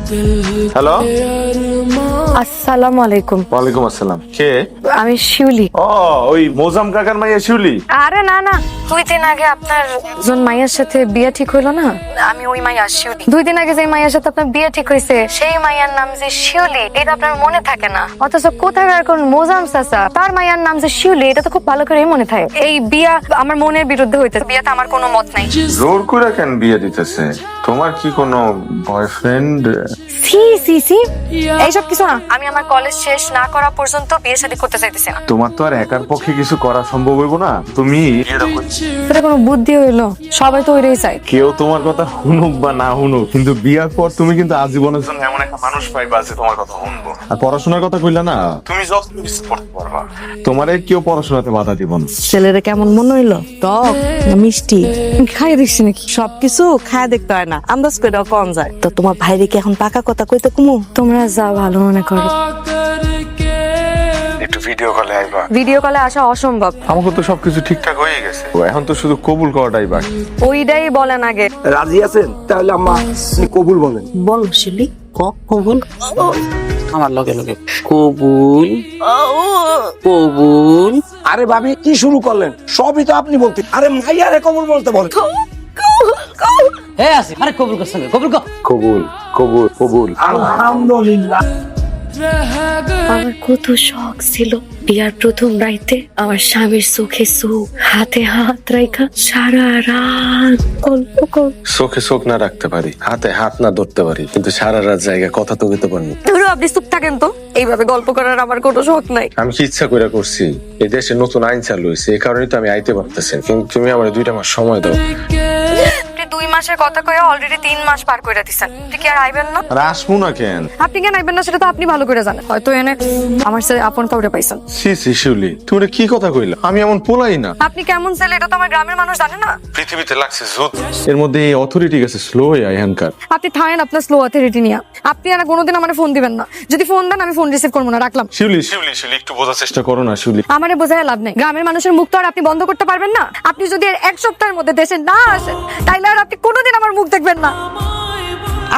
Hello, আসসালামু আলাইকুম। ওয়ালাইকুম আসসালাম। কে? আমি শিউলি। ও, ওই মোজাম কাকার মাইয়া শিউলি। আরে না না, 2 দিন আগে আপনার একজন মাইয়ার সাথে বিয়ে ঠিক হইলো না, আমি ওই মাইয়া শিউলি। 2 দিন আগে যে মাইয়ার সাথে আপনার বিয়ে ঠিক হয়েছে সেই মাইয়ার নাম যে শিউলি, এটা আপনার মনে থাকে না। অথচ কোথাকার কোন মোজাম চাচা, তার মাইয়ার নাম যে শিউলি, এটা তো খুব ভালো করেই মনে থাকে। এই বিয়া আমার মনের বিরুদ্ধে হইতেছে, বিয়াতে আমার কোনো মত নাই। জোর করে কেন বিয়ে দিতেছে? তোমার কি কোনো বয়ফ্রেন্ড? সি সি সি, এইসব কিছু না। আমি আমার কলেজ শেষ না করা পর্যন্ত বিয়ে শাদী করতে চাইতেছি না। তোমার তো আর একার পক্ষে কিছু করা সম্ভব হইব না। তুমি এটা কোনো বুদ্ধি হইলো? সবাই তো ওইটাই চাই। কেউ তোমার কথা শুনুক বা না শুনুক, কিন্তু বিয়ার পর তুমি কিন্তু আজীবনের জন্য এমন একটা মানুষ পাইবা যে তোমার কথা শুনবো। আর পড়াশোনার কথা কইলা না, তুমি যত কিছু করতে পারবা, তোমার কেউ পড়াশোনাতে বাধা দিব না। ছেলেরা কেমন মনে হইলো? টক না মিষ্টি? খাই দেখছি নাকি? সবকিছু খায় দেখতে হয় না, আন্দাজ করে কম যায়। তো তোমার ভাইরে কি এখন পাকা কথা কইতে কুমু? তোমরা যা ভালো মনে করো। একটু ভিডিও কলে আইবা। ভিডিও কলে আসা অসম্ভব। আমাকে তো সবকিছু ঠিকঠাক হয়ে গেছে, এখন তো শুধু কবুল করাটাই বাকি। ওইটাই বলেন আগে। রাজি আছেন? তাহলে আম্মা আপনি কবুল বলেন। বল শিলি, কবুল। আমার লগে লগে কবুল কবুল। আরে ভাবি কি শুরু করলেন? সবই তো আপনি বলতে। আরে মাইয়ারে কবুল বলতে বলেন। হ্যাঁ আছে, আরে কবুল করছ না? কবুল কর। কবুল কবুল কবুল। আলহামদুলিল্লাহ। আমার কত শখ ছিল বিয়ার প্রথম রাইতে আমার স্বামীর চোখে চোখ, হাতে হাত রাখা সারা রাত গল্প কর। চোখে চোখ না রাখতে পারি, হাতে হাত না ধরতে পারি, কিন্তু সারা রাত জায়গায় কথা তো কইতে পারি। ধরো আপনি চুপ থাকেন তো, এইভাবে গল্প করার আমার কোনো শখ নাই। আমি কি ইচ্ছা করে করছি? এই দেশে নতুন আইন চালু হয়েছে, এই কারণেই তো আমি আইতে পারতেছি। কিন্তু তুমি আমার 2টা মাস সময় দাও। আপনি 2 মাসের কথা কয়ে অলরেডি 3 মাস পার করে দিচ্ছেন। আপনি কি আর আইবেন না? আর আসবো না কেন? আপনি কেন আইবেন না সেটা তো আপনি ভালো করে জানেন। হয়তো এনে আমার সাথে আপন কাউরে পাইছেন। সি সি শিউলি, তুমি এটা কি কথা কইলা? আমি এমন পোলাই না। আপনি কেমন ছেলে এটা তো আমার গ্রামের মানুষ জানে না। পৃথিবীতে লাগছে যুদ্ধ, এর মধ্যে এই অথরিটি গেছে স্লো হয়ে এখানকার। আপনি থাকেন আপনার স্লো অথরিটি নিয়ে। আপনি আর কোনোদিন আমার ফোন দিবেন না। যদি ফোন দেন আমি ফোন রিসিভ করবো না, রাখলাম। শিউলি শিউলি শিউলি, একটু বোঝার চেষ্টা করো না শিউলি। আমারে বোঝায় লাভ নেই। গ্রামের মানুষের মুখ তো আর আপনি বন্ধ করতে পারবেন না। আপনি যদি আর 1 সপ্তাহের মধ্যে দেশে না আসেন, তাইলে আর আপনি কোনোদিন আমার মুখ দেখবেন না।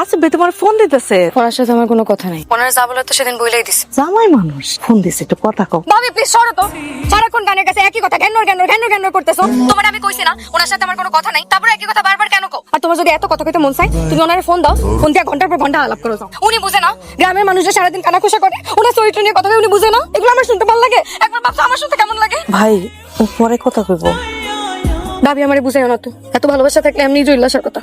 আচ্ছা বে, তোমার ফোন দিতেছে। ওনার সাথে আমার কোনো কথা নাই। ওনার যা বলে তো সেদিন বলেই দিছি। জামাই মানুষ ফোন দিছে, একটু কথা কও। ভাবি প্লিজ সরো তো। সারাক্ষণ গানের কাছে একই কথা, ঘ্যানোর ঘ্যানোর ঘ্যানোর ঘ্যানোর করতেছো। তোমার আমি কইছি না ওনার সাথে আমার কোনো কথা নাই, তারপরে একই কথা বারবার কেন কও? আর তোমার যদি এত কথা কইতে মন চাই, তুমি ওনারে ফোন দাও, ফোন দিয়ে ঘন্টার পর ঘন্টা আলাপ করো যাও। উনি বুঝে না গ্রামের মানুষরা সারাদিন কানাঘুষা করে, ওনার চরিত্র নিয়ে কথা কই উনি বুঝে না। এগুলো আমার শুনতে ভালো লাগে? একবার ভাবছো আমার শুনতে কেমন লাগে? ভাই ও পরে কথা কইবো। ভাবি আমারে বুঝাইও না তো। এত ভালোবাসা থাকলে এমনি জইলাসার কথা।